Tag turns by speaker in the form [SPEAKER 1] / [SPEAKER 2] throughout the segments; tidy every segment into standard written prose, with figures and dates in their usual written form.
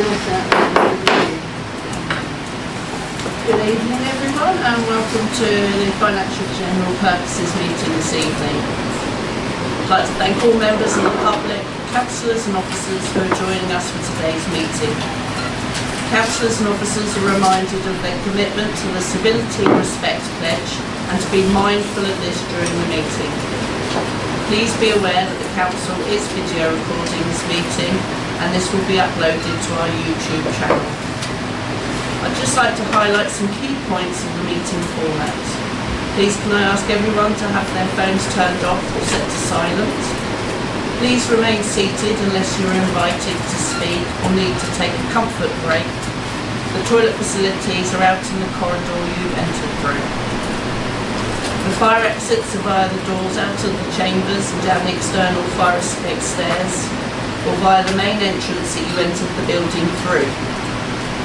[SPEAKER 1] Good evening everyone and welcome to the Financial General Purposes meeting this evening. I'd like to thank all members of the public, councillors and officers who are joining us for today's meeting. Councillors and officers are reminded of their commitment to the Civility and Respect Pledge and to be mindful of this during the meeting. Please be aware that the Council is video recording this meeting and this will be uploaded to our YouTube channel. I'd just like to highlight some key points of the meeting format. Please can I ask everyone to have their phones turned off or set to silent. Please remain seated unless you are invited to speak or need to take a comfort break. The toilet facilities are out in the corridor you entered through. The fire exits are via the doors out of the chambers and down the external fire escape stairs or via the main entrance that you entered the building through.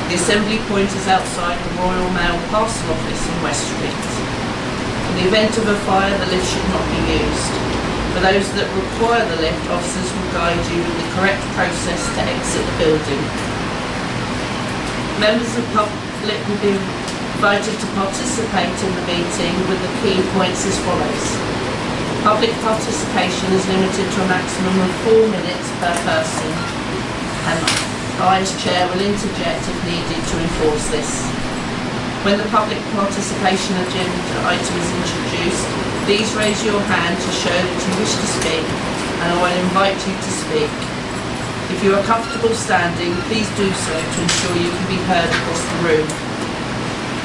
[SPEAKER 1] The assembly point is outside the Royal Mail Parcel Office in West Street. In the event of a fire, the lift should not be used. For those that require the lift, officers will guide you in the correct process to exit the building. Members of the public will be invited to participate in the meeting with the key points as follows. Public participation is limited to a maximum of 4 minutes per person, and I as Chair will interject if needed to enforce this. When the public participation agenda item is introduced, please raise your hand to show that you wish to speak and I will invite you to speak. If you are comfortable standing, please do so to ensure you can be heard across the room.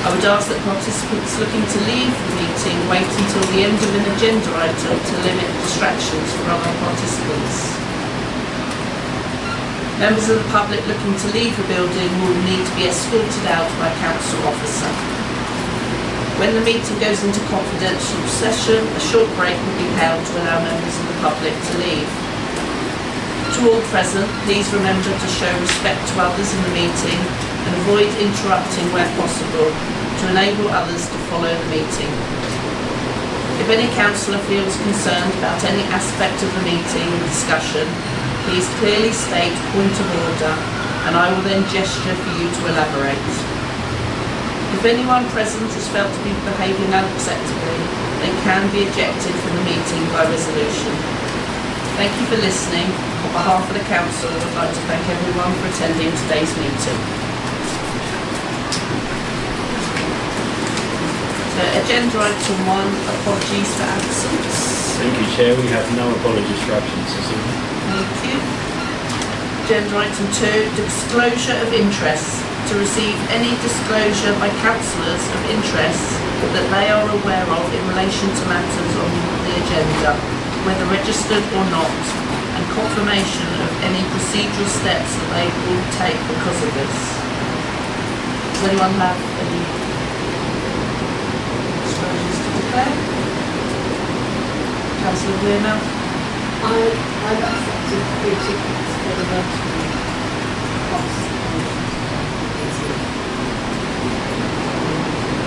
[SPEAKER 1] I would ask that participants looking to leave the meeting wait until the end of an agenda item to limit distractions from other participants. Members of the public looking to leave the building will need to be escorted out by a council officer. When the meeting goes into confidential session, a short break will be held to allow members of the public to leave. To all present, please remember to show respect to others in the meeting and avoid interrupting where possible to enable others to follow the meeting. If any councillor feels concerned about any aspect of the meeting or discussion, please clearly state point of order and I will then gesture for you to elaborate. If anyone present is felt to be behaving unacceptably, they can be ejected from the meeting by resolution. Thank you for listening. On behalf of the Council, I would like to thank everyone for attending today's meeting. So, agenda item 1, apologies for absence.
[SPEAKER 2] Thank you, Chair. We have no apologies for absence this evening.
[SPEAKER 1] Thank you. Agenda item 2, disclosure of interests. To receive any disclosure by councillors of interests that they are aware of in relation to matters on the agenda, whether registered or not, and confirmation of any procedural steps that they will take because of this. Does anyone have any disclosures to declare? Councillor Weirmouth?
[SPEAKER 3] I've accepted 3 tickets for the virtual cost.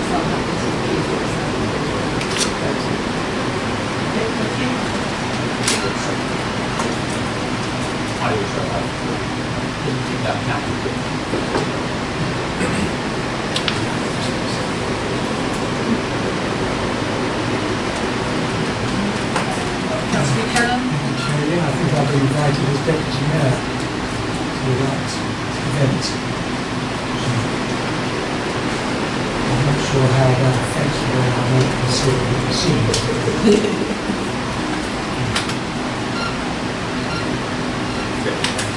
[SPEAKER 3] So I'm happy to keep it.
[SPEAKER 1] Okay, thank you.
[SPEAKER 4] I also have didn't think that counted.
[SPEAKER 1] Councillor Buchanan?
[SPEAKER 5] I think I've been invited as Deputy Mayor to that event. I'm not sure how that affects the way I want to consider the proceedings.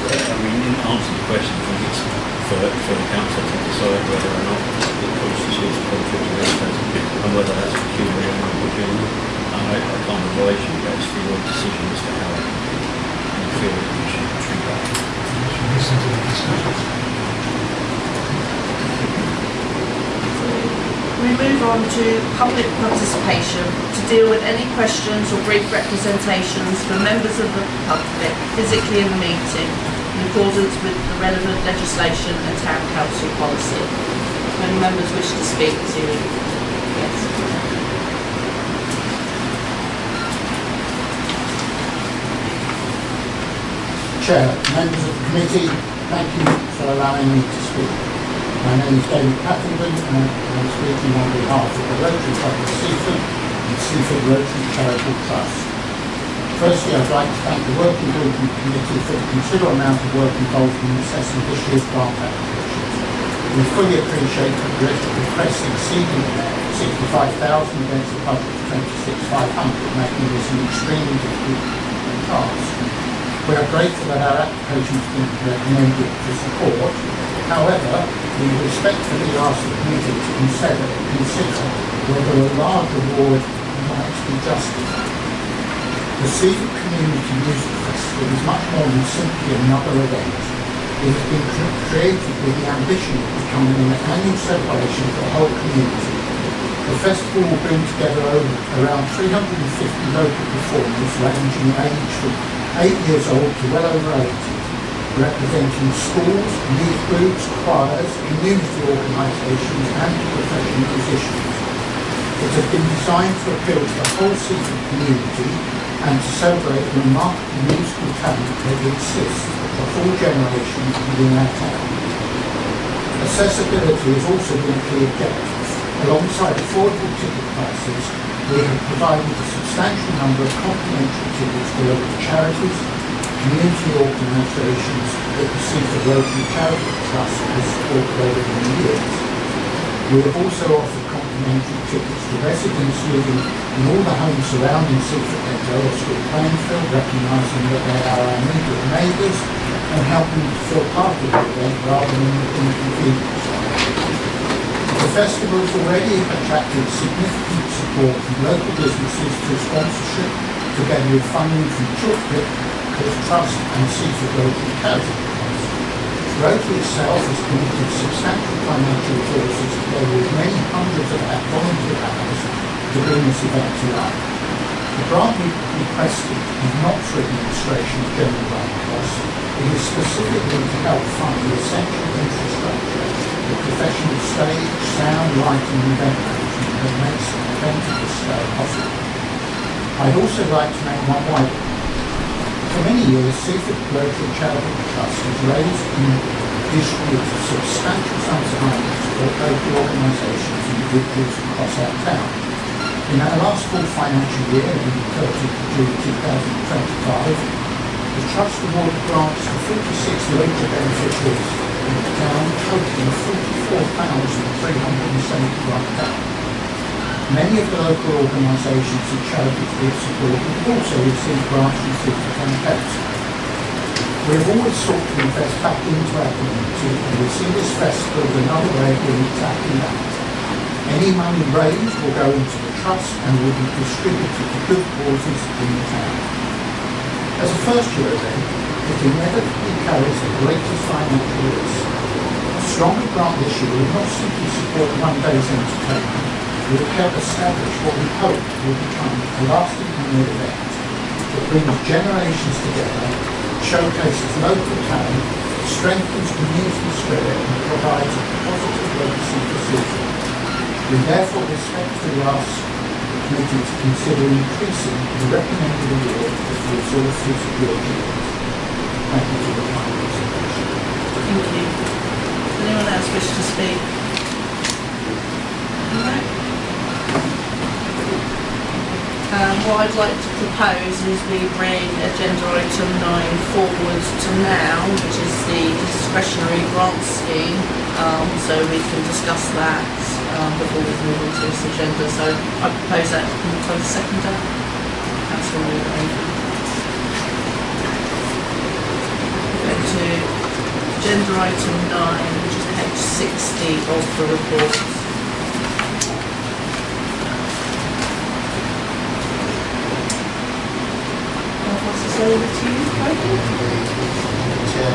[SPEAKER 2] I mean, in answer to the question, I think it's for the Council to decide whether or not it constitutes a conflict of interest and whether that's peculiar or not peculiar. I can't advise you, but it's for your decision as to how you feel that you should treat that.
[SPEAKER 5] I should listen to the discussions.
[SPEAKER 1] We move on to public participation to deal with any questions or brief representations from members of the public physically in the meeting in accordance with the relevant legislation and town council policy. Do any members wish to speak to you? Yes.
[SPEAKER 6] Chair, members of the committee, Thank you for allowing me to speak. My name is David Pattenden and I'm speaking on behalf of the Rotary Club of Seaford and Seaford Rotary Charitable Trust. Firstly, I'd like to thank the Working Group and Committee for the considerable amount of work involved in assessing this year's grant applications. We fully appreciate that the request exceeding 65,000 against a budget of 26,500, making this an extremely difficult task. We are grateful that our application has been recommended for support. However, we respectfully ask the committee to consider whether a large award might be justified. The Seaford Community Music Festival is much more than simply another event. It has been created with the ambition of becoming an annual celebration for the whole community. The festival will bring together around 350 local performers ranging in age from 8 years old to well over 80, representing schools, youth groups, choirs, community organisations and professional musicians. It has been designed to appeal to the whole Seaford community and to celebrate the remarkable musical talent that exists for all generations within our town. Accessibility has also been a key objective. Alongside affordable ticket prices, we have provided a substantial number of complimentary tickets to local charities, community organisations that the Seaford Rotary Charitable Trust has supported over many years. We have also offered complimentary tickets to residents living in all the homes surrounding Seaford and Street Plainfield, recognising that they are our immediate neighbours and helping to feel part of the event rather than the inconvenience. The festival has already attracted significant support from local businesses to sponsorship, together with funding from Cliff Trust and Seaford Rotary Charitable Trust. Rotary itself has committed substantial financial resources together with many hundreds of volunteer hours to bring this event to life. The grant we requested is not for administration of general grant costs. It is specifically to help fund the essential infrastructure, the professional stage, sound, lighting and event management that makes an event of this scale possible. I'd also like to make one wider. For many years, Seaford Rotary Charitable Trust has raised and distributed substantial sums of money to support local organisations and individuals across our town. In our last full financial year, ending 30th of June 2025, the Trust awarded grants to 46 local beneficiaries in the town, totaling £44,371. Many of the local organisations and charities we have supported have also received grants from Seaford campaigns. We have always sought to invest back into our community, and we see this festival as another way of doing exactly that. Any money raised will go into the Trust and will be distributed to good causes in the town. As a first-year event, it inevitably carries the greatest financial risk. A stronger grant this year will not simply support one day's entertainment, it will help establish what we hope will become a lasting annual event that brings generations together, showcases local talent, strengthens community spirit and provides a positive legacy for Seaford. We therefore respectfully ask the committee to consider increasing the recommended award of the resources of your community. Thank you for your kind consideration.
[SPEAKER 1] Thank you. Does anyone else wish to speak? No? What I'd like to propose is we bring agenda item 9 forward to now, which is the discretionary grant scheme, so we can discuss that before we move on to this agenda. So I propose that. Can you tell the seconder? Councillor Ward. Go to agenda item 9, which is page 60 of the report. Over to you,
[SPEAKER 7] Chair.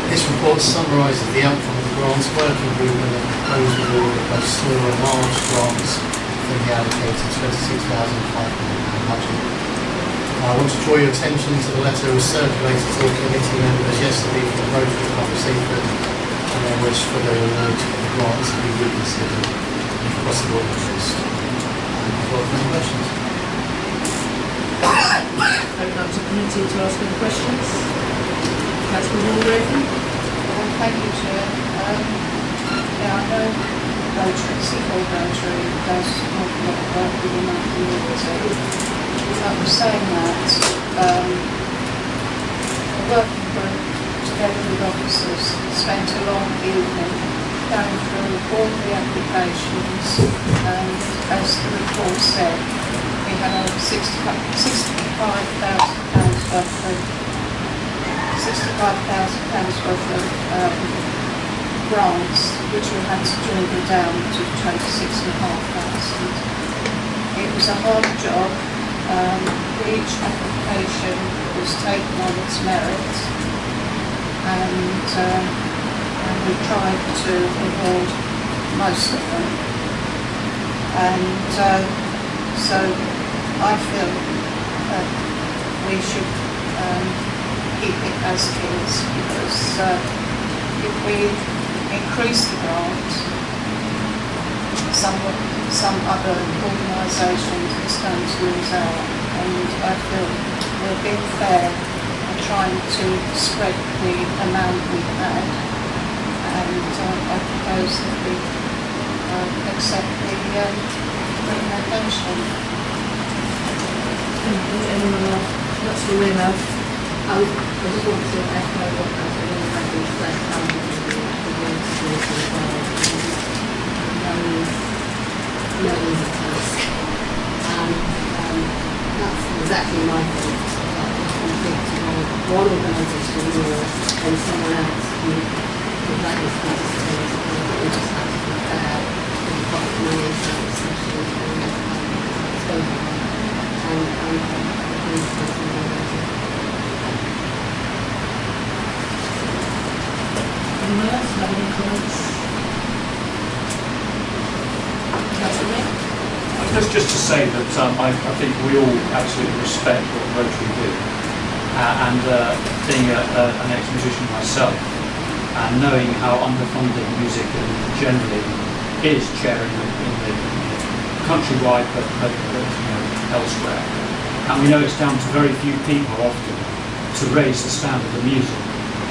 [SPEAKER 7] This report summarises the outcome of the grants working group and the proposed award of both small and large grants from the allocated £26,500 budget. I want to draw your attention to the letter that was circulated to all committee members yesterday from the Rotary Club of Seaford, and in which further note the grants to be reconsidered if possible interest. I've got any questions.
[SPEAKER 1] Open up to the committee to ask any questions. Councillor Walraven?
[SPEAKER 3] Thank you, Chair. Yeah, I know Seaford Rotary does an awful lot of work within our community. I was saying that the working group, together with officers, spent a long evening going through all the applications, and as the report said, we had over £65,000 worth of grants, which we had to dwindle down to 26,500. It was a hard job. Each application was taken on its merit, and we tried to award most of them. And so I feel that we should keep it as is, because if we increase the grant, some other organisation is going to lose out, and I feel we're being fair and trying to spread the amount we've had, and I propose that we accept the recommendation.
[SPEAKER 1] Thank you. Anyone else? That's the winner.
[SPEAKER 3] I just want to echo what Councillor Walraven said, no easy task. That's exactly my thought. If you think to one organisation more than someone else who would like this participate, I think we just have to be fair with the pocket money, especially it's going on. And please
[SPEAKER 1] Anyone else have any comments? Councillor Mayor?
[SPEAKER 4] Just to say that I think we all absolutely respect what Rotary do, and being an ex-musician myself, and knowing how underfunded music generally is, chairing in the countrywide, but elsewhere, and we know it's down to very few people often to raise the standard of music,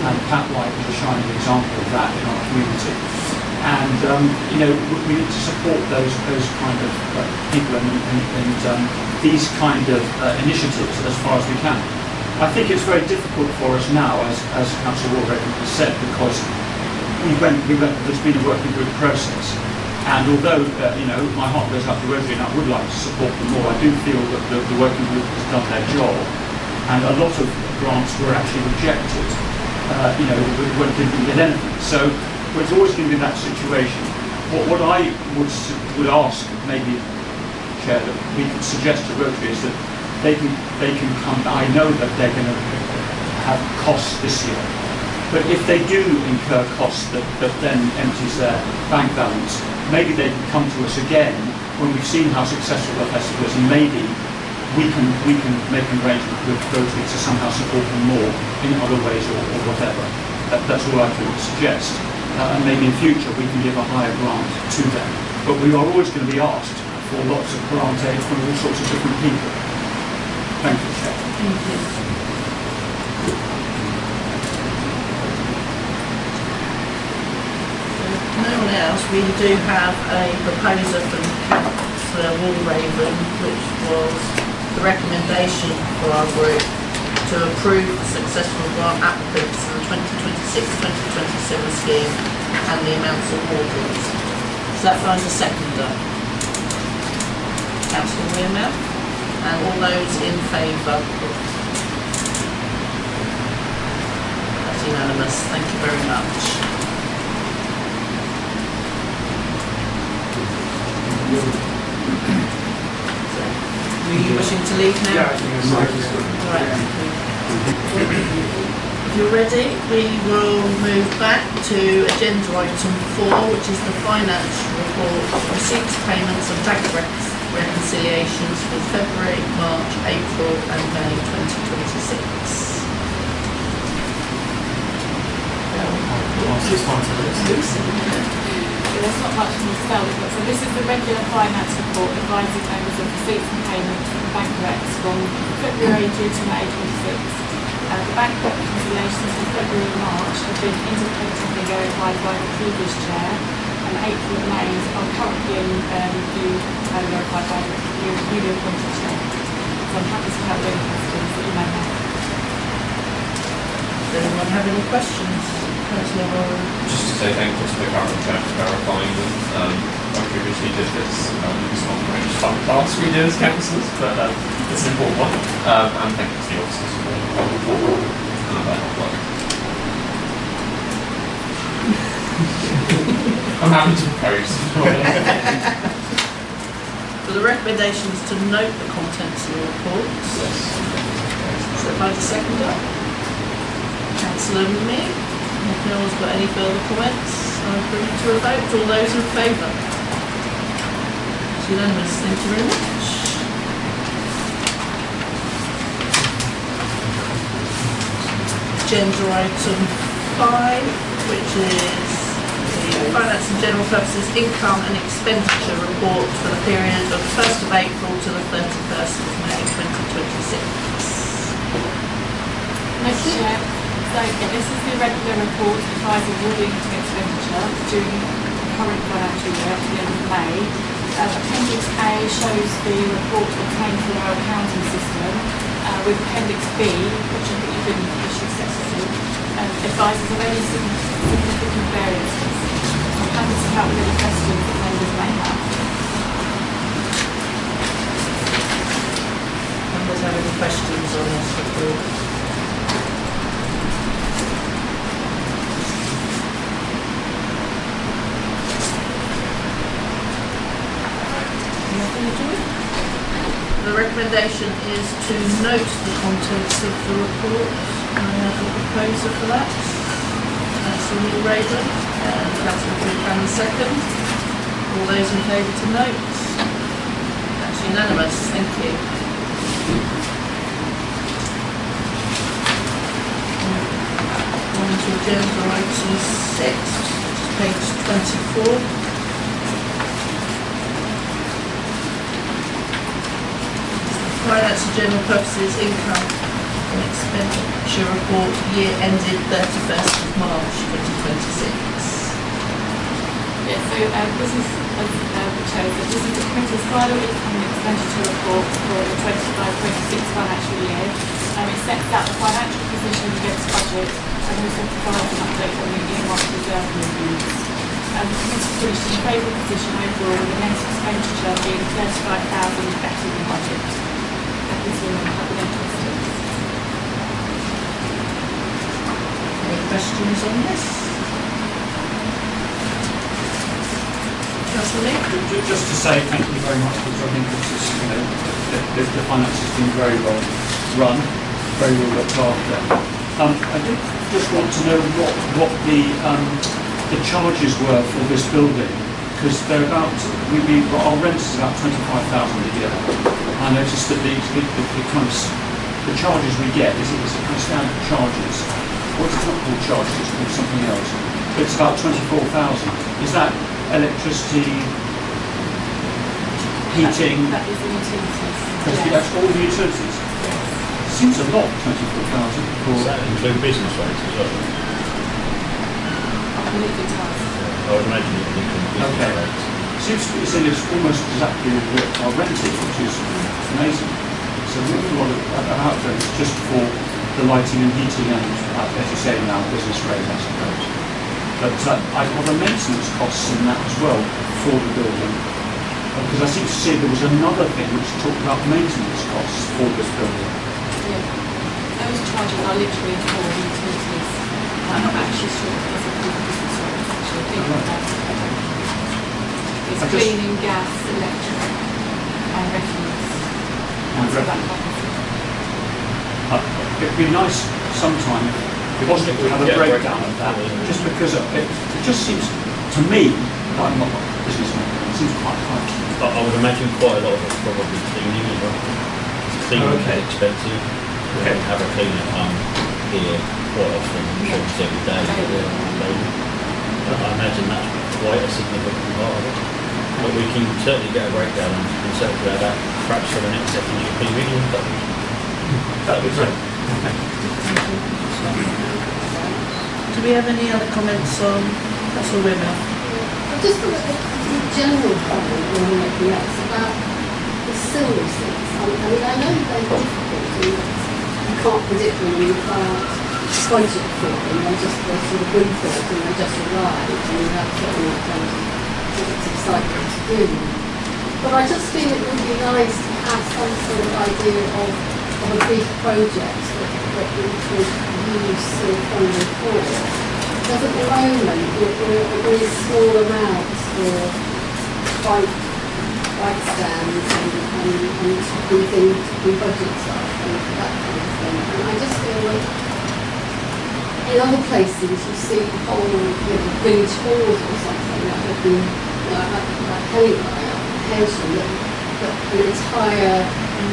[SPEAKER 4] and Pat White was a shining example of that in our community. And we need to support those kind of people and these kind of initiatives as far as we can. I think it's very difficult for us now, as Councillor Walraven has said, because there's been a working group process, and although my heart goes out to Rotary and I would like to support them more, I do feel that the working group has done their job, and a lot of grants were actually rejected. We didn't get anything. So it's always going to be that situation. What I would ask, maybe, Chair, that we could suggest to Rotary is that they can come. I know that they're going to have costs this year, but if they do incur costs that then empties their bank balance, maybe they can come to us again when we've seen how successful the festival is, and maybe we can make an arrangement with Rotary to somehow support them more in other ways or whatever. That's all I could suggest. And maybe in future we can give a higher grant to them. But we are always going to be asked for lots of grant aid from all sorts of different people. Thank you, Chair.
[SPEAKER 1] Thank you. No one else. We do have a proposer from Councillor Walraven, which was the recommendation for our group to approve the successful grant applicants for the 2026-2027 scheme and the amounts awarded. So that finds a seconder. Councillor Weirmouth, and all those in favour. That's unanimous. Thank you very much. Are you wishing to leave now?
[SPEAKER 2] Yeah, I think it's
[SPEAKER 1] All right. If you're ready, we will move back to agenda item 4, which is the finance report, receipts, payments and bank reconciliations for February, March, April and May 2026.
[SPEAKER 8] There's not much more to tell, so this is the regular finance report advising members of receipts and payments from bank recs from February due to May 26. The bank reconciliations for February and March have been independently verified by the previous chair, and April and May are currently in review and verified by the newly appointed chair. So I'm happy to help with any questions that you may have.
[SPEAKER 1] Does anyone have any questions? Councillor Warren.
[SPEAKER 9] Just to say thank you to the current chair for clarifying them. I previously did this, it's not very much fun class we did as councillors, but it's an important one. And thank you to the officers for that work. I'm happy to propose.
[SPEAKER 1] For the recommendations to note the contents of the reports.
[SPEAKER 9] Yes.
[SPEAKER 1] So if I just second that. Councillor Me. If no one's got any further comments, I'll bring it to a vote. All those in favour? It's unanimous. Thank you very much. Agenda item 5, which is the Finance and General Purposes Income and Expenditure Report for the period of 1st of April to the 31st of May 2026.
[SPEAKER 8] Mr. Chair, so this is the regular report advising all income expenditure during the current financial year up to the end of May. Appendix A shows the report obtained from our accounting system, with Appendix B, which I think you've been issued successfully, advises of any significant variances. I'm happy to help with any questions that members may have.
[SPEAKER 1] Members have any questions on this report? The recommendation is to note the contents of the report. I have a proposer for that. Councillor Neil Rayburn and Councillor Buchanan second. All those in favour to note? That's unanimous. Thank you. On to agenda item 6, page 24. Finance and General Purposes Income and Expenditure Report year ended 31st of March 2026.
[SPEAKER 8] Yes, so this is, as the Chair said, this is the committee's final income and expenditure report for the 25-26 financial year. It sets out the financial position against budget and also provides an update on the earmark reserve movements. The committee reached a favourable position overall, with the net expenditure being 35,000 better than budget.
[SPEAKER 1] Any questions on this? Councillor Lee?
[SPEAKER 4] Just to say thank you very much, because I think this is, the finance has been very well run, very well looked after. I did just want to know what the charges were for this building, because they're about, our rent is about 25,000 a year. I noticed that the charges we get is kind of standard charges. What's it not called charges? It's called something else. But it's about 24,000. Is that electricity, heating?
[SPEAKER 8] That is the utilities.
[SPEAKER 4] That's all the utilities. Seems a lot, 24,000.
[SPEAKER 2] Does that include business rates as well?
[SPEAKER 8] I believe it does.
[SPEAKER 2] I would imagine it would include business rates.
[SPEAKER 4] Seems to be saying it's almost exactly what our rent is, which is amazing. So we have a lot of outgoings just for the lighting and heating and, as you say now, business rate, I suppose. But I have the maintenance costs in that as well for the building. Because I seem to see there was another thing which talked about maintenance costs for this building.
[SPEAKER 8] Yeah. Those charges are literally for the utilities. I'm not actually sure if there's a business rate, actually. I think that's it's cleaning, gas, electric, and refuse.
[SPEAKER 4] It'd be nice sometime if possible to have a breakdown of that, just because it just seems, to me, I'm not a businessman, it seems quite high.
[SPEAKER 2] But I would imagine quite a lot of it's probably cleaning as well. Cleaning is expensive. We have a cleaner come here quite often, I'm sure it's every day. But I imagine that's quite a significant part of it. But we can certainly get a breakdown and circulate that perhaps for the next second UPV. That would be great.
[SPEAKER 1] Do we have any other comments on Councillor Wimmer?
[SPEAKER 10] Just a general comment when we're looking at it's about the silver seats. I mean, I know they're difficult and you can't predict when you can't budget for them. They're just they're sort of windfalls and they just arrive and you have to put them out there to it's exciting to do. But I just feel it would be nice to have some sort of idea of a big project that we could use silver funding for. Because at the moment, we're a really small amounts for bike stands and we budget stuff and that kind of thing. And I just feel like in other places you see whole village halls or something that have been like Hailsham that an entire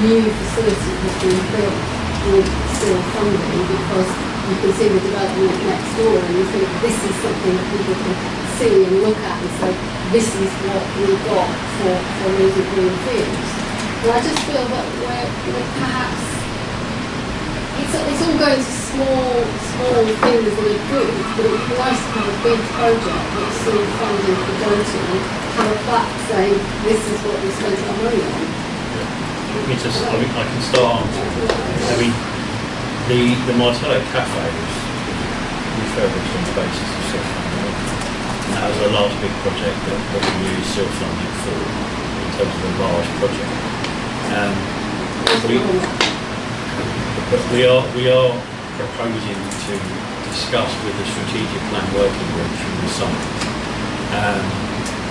[SPEAKER 10] new facility has been built with still funding because you can see the development next door and you think this is something that people can see and look at and say, this is what we've got for Lizzie Green Fields. And I just feel that we're perhaps, it's all going to small things that are good, but it would be nice to have a big project that's still funded for go to and have a plaque saying, this is what we spent our money on.
[SPEAKER 2] I can start. The Martello Cafe was refurbished on the basis of silk funding. And that was a large big project that we used silk funding for in terms of a large project. We are proposing to discuss with the strategic plan working group from the summer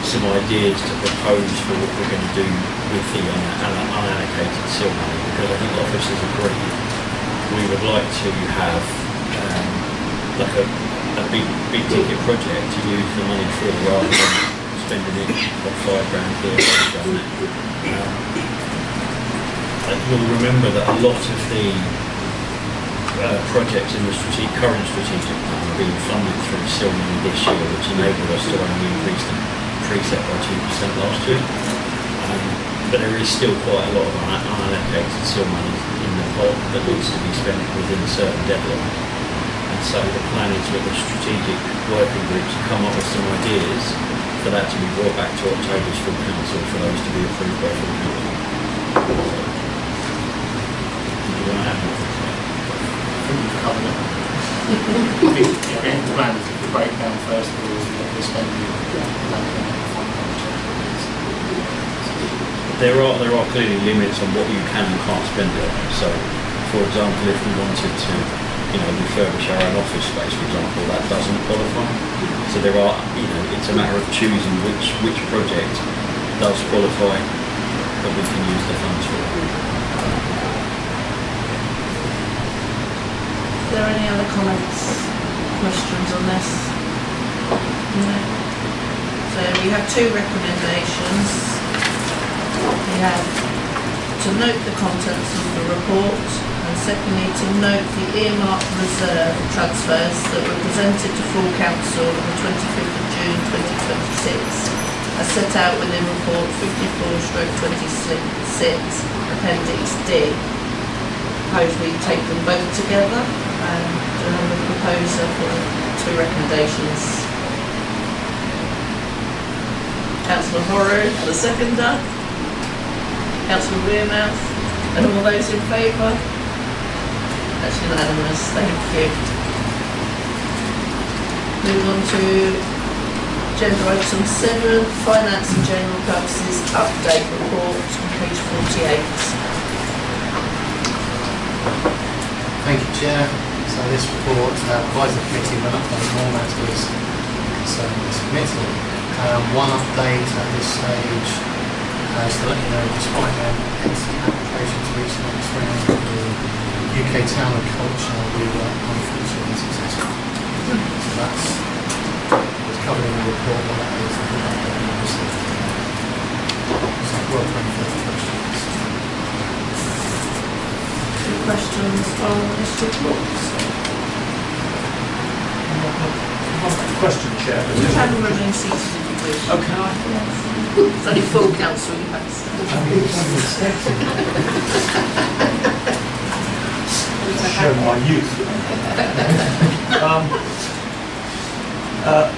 [SPEAKER 2] some ideas to propose for what we're going to do with the unallocated silk money, because I think officers agree we would like to have like a big ticket project to use the money for rather than spending it on £5 here, £5 there. You'll remember that a lot of the projects in the current strategic plan are being funded through SIL money this year, which enabled us to only increase the preset by 2% last year. But there is still quite a lot of unallocated SIL money in the pot that needs to be spent within a certain deadline. And so the plan is with the strategic working groups to come up with some ideas for that to be brought back to October's full council for those to be approved by full council. Do you want to add anything to that?
[SPEAKER 7] I think you've covered it. I think the plan is to break down first of all what we're spending.
[SPEAKER 2] There are clearly limits on what you can and can't spend it on. So, for example, if we wanted to, refurbish our own office space, for example, that doesn't qualify. So there are, it's a matter of choosing which project does qualify that we can use the funds for.
[SPEAKER 1] Are there any other comments, questions on this? No. So we have two recommendations. We have to note the contents of the report, and secondly to note the earmarked reserve transfers that were presented to full council on the 25th of June 2026 as set out within report 54/26 Appendix D. Suppose we take them both together and the proposer for the two recommendations. Councillor Horrow, the seconder. Councillor Wearmouth, and all those in favour? That's unanimous, thank you. Move on to agenda item 7, Finance and General Purposes Update Report on page 48.
[SPEAKER 7] Thank you, Chair. So this report provides the committee with an update on all matters concerning this committee. One update at this stage is to let you know, despite their application to reach the next round of the UK Town and Culture, we were unfortunately unsuccessful. So that's covered in the report, what that is, and what that is. So welcome any further questions.
[SPEAKER 1] Any questions on this report?
[SPEAKER 4] Question, Chair.
[SPEAKER 1] You can remain seated if you wish.
[SPEAKER 4] Oh, can I?
[SPEAKER 1] Yes. It's only full council you have to stay.
[SPEAKER 4] shown my youth.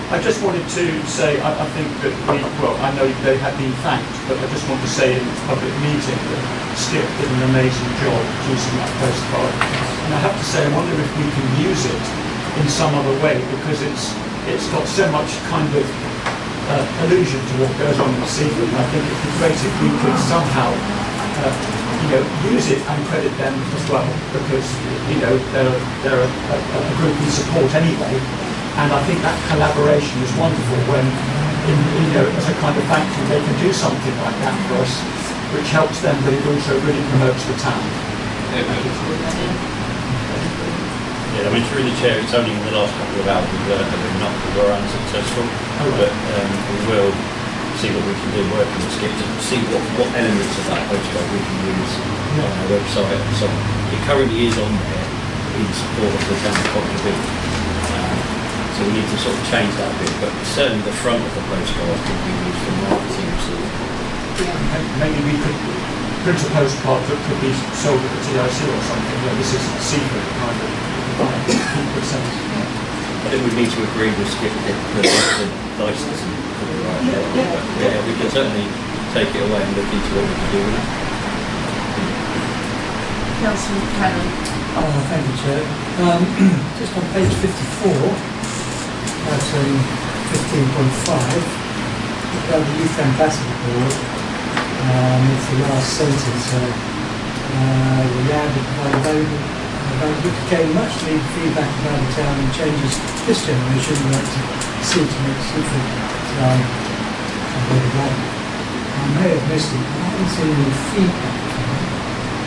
[SPEAKER 4] I just wanted to say, I think that I know they have been thanked, but I just want to say in this public meeting that Skip did an amazing job producing that postcard. And I have to say, I wonder if we can use it in some other way, because it's got so much kind of allusion to what goes on in Seaford. And I think it'd be great if we could somehow use it and credit them as well, because they're a group we support anyway. And I think that collaboration is wonderful when, as a kind of thank you, they can do something like that for us, which helps them, but it also really promotes the town.
[SPEAKER 2] Yeah, I mean, through the chair, it's only in the last couple of hours we've learned that we were unsuccessful, but we will see what we can do working with Skip to see what elements of that postcard we can use on our website. So it currently is on there in support of the town of Cockerby. So we need to sort of change that a bit, but certainly the front of the postcard could be used for marketing. So
[SPEAKER 4] maybe we could print a postcard that could be sold at the TIC or something. This is Seaford kind of sense.
[SPEAKER 2] I think we need to agree with Skip the licensing for the right there. Yeah, we can certainly take it away and look into what we can do with it.
[SPEAKER 1] Councillor Cannon.
[SPEAKER 5] Thank you, Chair. Just on page 54, item 15.5, about the Youth Ambassador Board, it's the last sentence. The lab became much needed feedback about the town and changes this generation would like to see to make Seaford a better one. I may have missed it, but I haven't seen any feedback from it.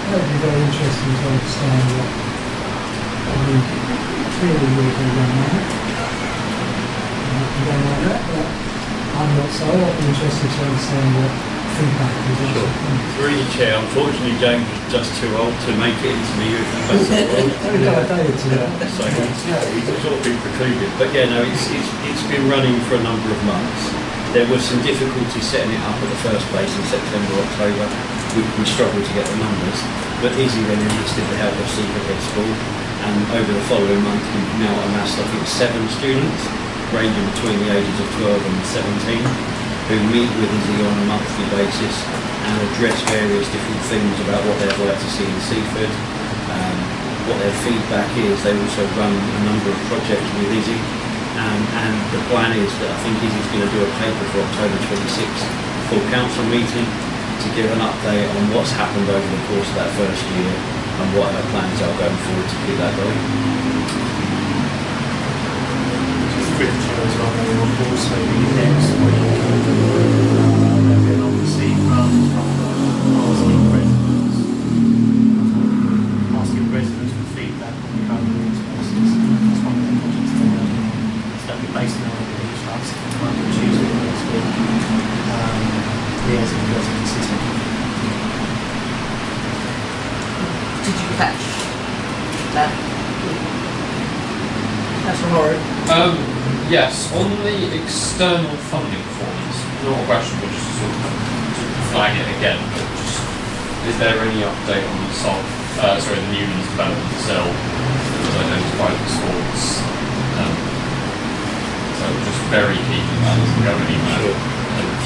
[SPEAKER 5] That would be very interesting to understand what clearly we're going on that. But I'm not so. I'd be interested to understand what feedback is.
[SPEAKER 2] Sure. Through the chair, unfortunately James was just too old to make it into the youth ambassador role. So he's sort of been precluded. But yeah, no, it's been running for a number of months. There was some difficulty setting it up at the first place in September, October. We struggled to get the numbers, but Izzy then enlisted the help of Seaford Head School, and over the following month we've now amassed, I think, 7 students, ranging between the ages of 12 and 17, who meet with Izzy on a monthly basis and address various different things about what they'd like to see in Seaford, what their feedback is. They also run a number of projects with Izzy, and the plan is that I think Izzy's going to do a paper for October 26th full council meeting to give an update on what's happened over the course of that first year and what her plans are going forward to keep that going.
[SPEAKER 7] As well, they will also be next week. They'll obviously run asking residents for feedback on the current living spaces. That's one of the projects they're working on. So that'll be based on our village starts Monday, Tuesday next week. Liaising with residents is
[SPEAKER 1] Did you catch that? Councillor Horrod.
[SPEAKER 9] Yes, on the external funding forms, not a question, but just sort of to flag it again, but just, is there any update on the the Newlands development cell that was identified in sports? So just very keen that that doesn't go anywhere.
[SPEAKER 2] Sure.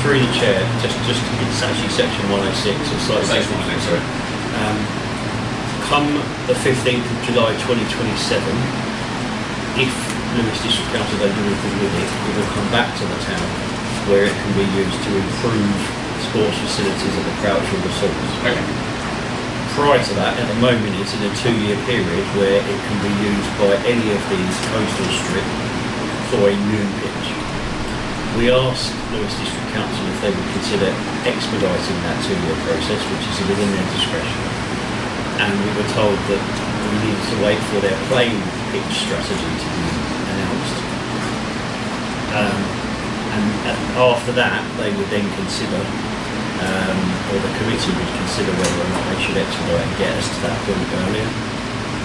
[SPEAKER 2] Through the chair, just it's actually section 106, or slightly
[SPEAKER 9] Section 106, sorry.
[SPEAKER 2] Come the 15th of July 2027, if Lewis District Council don't do anything with it, it will come back to the town where it can be used to improve sports facilities at the Crouchfield Assaults.
[SPEAKER 9] Okay.
[SPEAKER 2] Prior to that, at the moment it's in a 2-year period where it can be used by any of these coastal strip for a new pitch. We asked Lewis District Council if they would consider expediting that 2-year process, which is within their discretion. And we were told that we needed to wait for their playing pitch strategy to be announced. And after that, they would then consider, or the committee would consider whether or not they should expedite and get us to that point earlier.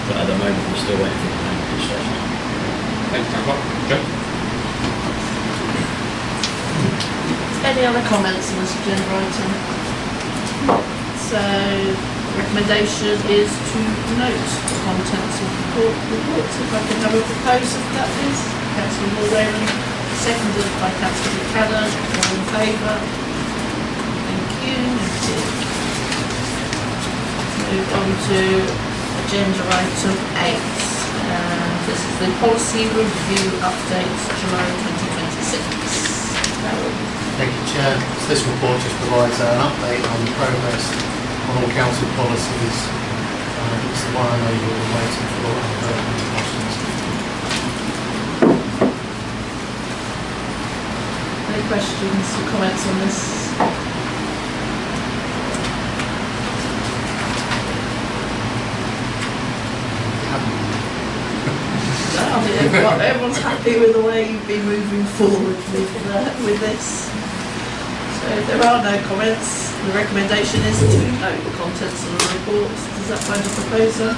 [SPEAKER 2] But at the moment, we're still waiting for the playing pitch strategy.
[SPEAKER 9] Thank you, Joe.
[SPEAKER 1] Any other comments on this agenda item? So, Recommendation is to note the contents of the report. If I can have a proposer for that, please. Councillor Muldoon, seconded by Councillor Buchanan. All in favour? Thank you. Move on to agenda item 8. This is the policy review update, July 2026. Carol.
[SPEAKER 7] Thank you, Chair. So this report just provides an update on the progress on all council policies. It's the one I know you've been waiting for and any questions.
[SPEAKER 1] Any questions or comments on this? No, I think everyone's happy with the way you've been moving forward with this. So if there are no comments, the recommendation is to note the contents of the report. Does that find a proposer?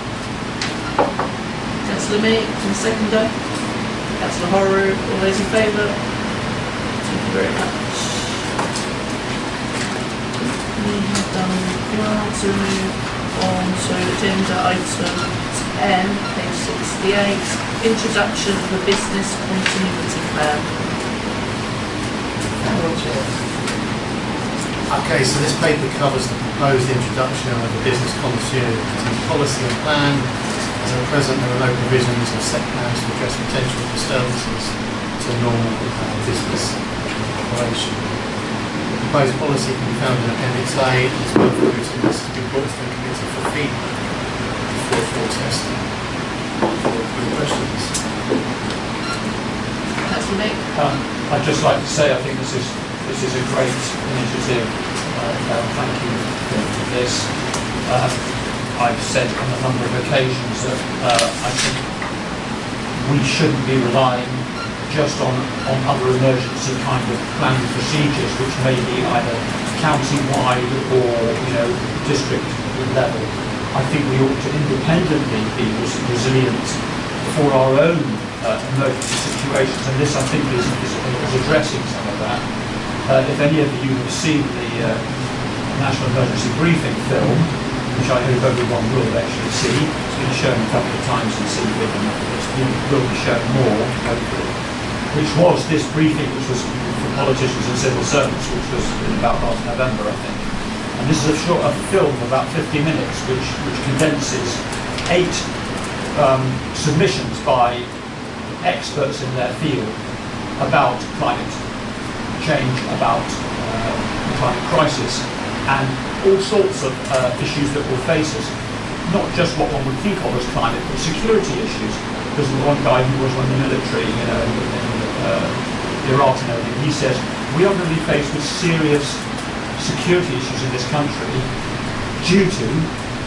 [SPEAKER 1] Councillor Meek, and seconder. Councillor Horror, all those in favour? Thank you very much. We have done well to move on to agenda item 10, page 68. Introduction of the business continuity plan.
[SPEAKER 7] Okay, so this paper covers the proposed introduction of the business continuity policy and plan. As at present, there are no provisions or set plans to address potential disturbances to normal business operation. The proposed policy can be found in Appendix A and is well written. This has been brought to the committee for feedback before full testing. Questions?
[SPEAKER 1] Councillor Meek.
[SPEAKER 4] I'd just like to say I think this is a great initiative. Thank you for this. I've said on a number of occasions that I think we shouldn't be relying just on other emergency kind of planning procedures, which may be either county-wide or district level. I think we ought to independently be resilient for our own emergency situations, and this I think is addressing some of that. If any of you have seen the National Emergency Briefing film, which I hope everyone will actually see, it's been shown a couple of times in Seaford and it will be shown more, hopefully, which was this briefing which was for politicians and civil servants, which was in about last November, I think. And this is a film of about 50 minutes, which condenses 8 submissions by experts in their field about climate change, about the climate crisis, and all sorts of issues that will face us. Not just what one would think of as climate, but security issues. There's one guy who was in the military, in Iraq and everything. He says we are going to be faced with serious security issues in this country due to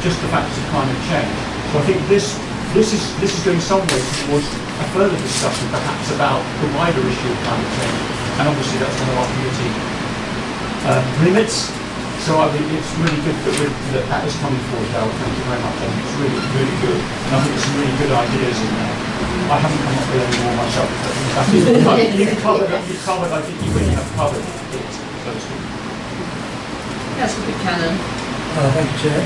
[SPEAKER 4] just the factors of climate change. So I think this is going some way towards a further discussion perhaps about the wider issue of climate change, and obviously that's one of our committee remits. So I think it's really good that is coming forward, Darryl. Thank you very much. I think it's really, really good, and I think there's some really good ideas in there. I haven't come up with any more myself, but you've covered, I think you really have covered it, so to speak.
[SPEAKER 1] Councillor Buchanan.
[SPEAKER 5] Thank you, Chair.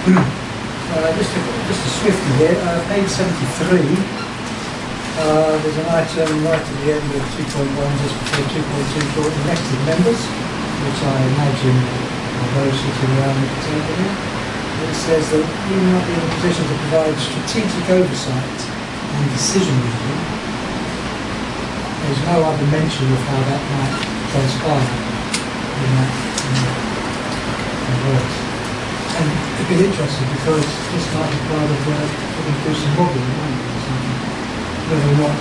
[SPEAKER 5] Just a swifty here, page 73. There's an item right at the end of 2.1, just before 2.2, for elected members, which I imagine are those sitting around the table here. It says that we will not be in a position to provide strategic oversight and decision making. There's no other mention of how that might transpire in that words. And it'd be interesting because this might be part of putting through some modelling, won't it, or something, whether or not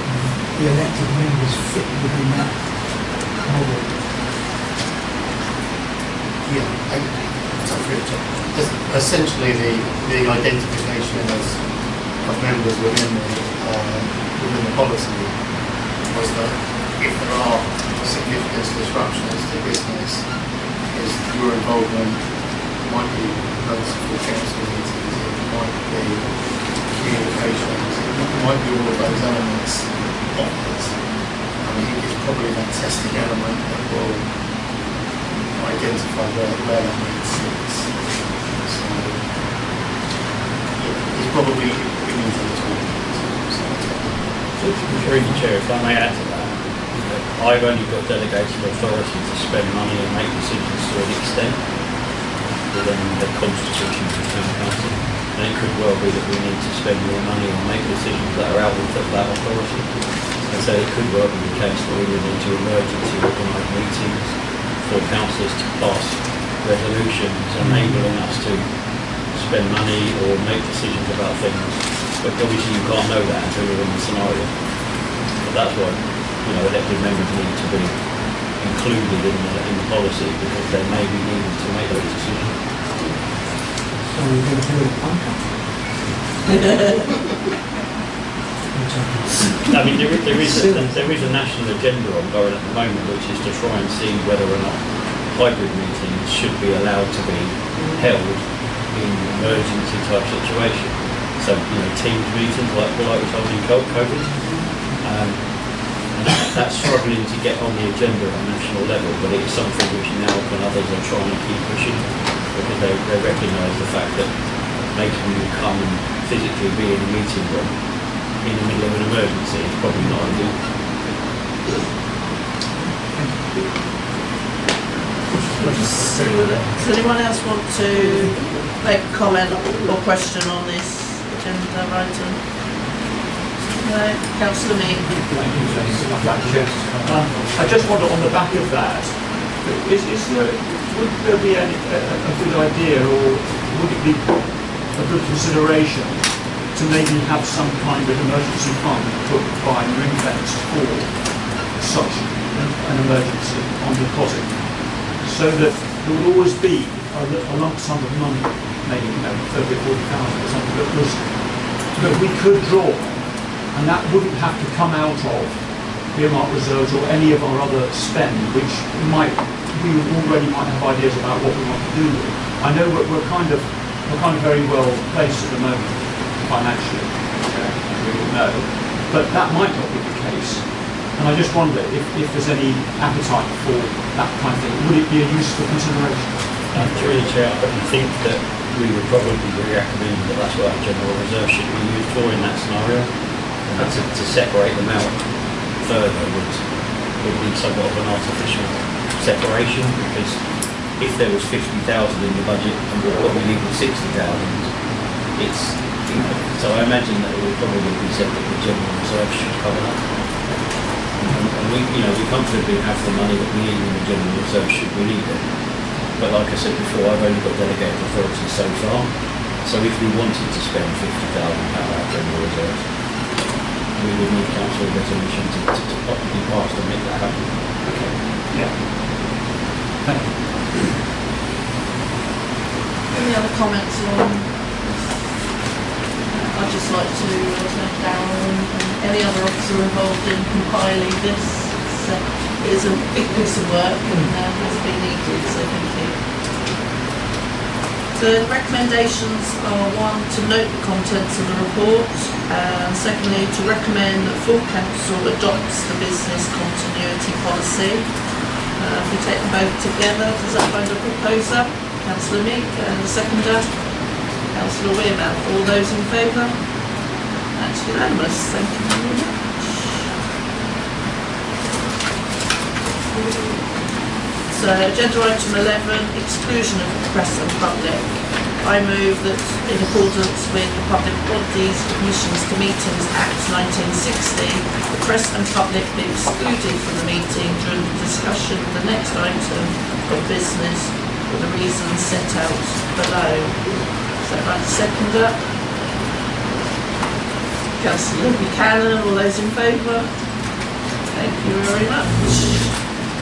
[SPEAKER 5] the elected members fit within that model.
[SPEAKER 7] Yeah, essentially the identification of members within the policy was that if there are significant disruptions to business, is your involvement might be relatively council meetings, it might be communications, it might be all of those elements of it. I mean, it's probably that testing element that will identify where that makes sense. So,
[SPEAKER 11] is probably beginning to the 20.
[SPEAKER 2] Through the chair, if I may add to that, I've only got delegated authority to spend money and make decisions to an extent within the constitution of the town council. And it could well be that we need to spend more money and make decisions that are out of that authority. And so it could well be the case that we would need to emergency organise meetings for councillors to pass resolutions enabling us to spend money or make decisions about things. But obviously you can't know that until you're in the scenario. But that's why, elected members need to be included in the policy because they may be needed to make those decisions.
[SPEAKER 5] So we're going to do it contract.
[SPEAKER 2] I mean, there is a national agenda ongoing at the moment which is to try and see whether or not hybrid meetings should be allowed to be held in emergency type situations. So, Teams meetings like we held in COVID. And that's struggling to get on the agenda at a national level, but it's something which now and others are trying to keep pushing because they recognise the fact that making you come and physically be in a meeting room in the middle of an emergency is probably not ideal.
[SPEAKER 1] Does anyone else want to make a comment or question on this agenda item? No, Councillor Meek.
[SPEAKER 4] I just wonder on the back of that, would there be a good idea or would it be a good consideration to maybe have some kind of emergency fund put by ring-fenced for such an emergency on deposit so that there would always be a lump sum of money, maybe 30 or 40,000 or something that we could draw. And that wouldn't have to come out of earmark reserves or any of our other spend, which we already might have ideas about what we want to do with. I know we're kind of very well placed at the moment financially, as we all know, but that might not be the case. And I just wonder if there's any appetite for that kind of thing. Would it be a useful consideration?
[SPEAKER 2] Through the chair, I think that we would probably recommend that that's what our general reserve should be used for in that scenario. And to separate them out further would be somewhat of an artificial separation because if there was 50,000 in the budget and what we need was 60,000, it's so I imagine that it would probably be said that the general reserve should cover that. And we comfortably have the money that we need in the general reserve should we need it. But like I said before, I've only got delegated authority so far. So if we wanted to spend £50,000 out of general reserves, we would need council resolution to be passed to make that happen.
[SPEAKER 4] Okay. Yeah. Thank you.
[SPEAKER 1] Any other comments on this? I'd just like to thank Darryl and any other officer involved in compiling this. It is a big piece of work and has been needed, so thank you. The recommendations are: 1, to note the contents of the report, and secondly, to recommend that full council adopts the business continuity policy. If we take them both together, does that find a proposer? Councillor Meek and the seconder, Councillor Weirman. All those in favour? That's unanimous. Thank you very much. So, agenda item 11, exclusion of the press and public. I move that in accordance with the Public Bodies, Commissions to Meetings Act 1960, the press and public be excluded from the meeting during the discussion of the next item of business for the reasons set out below. So I'd like to second that. Councillor Buchanan, all those in favour? Thank you very much.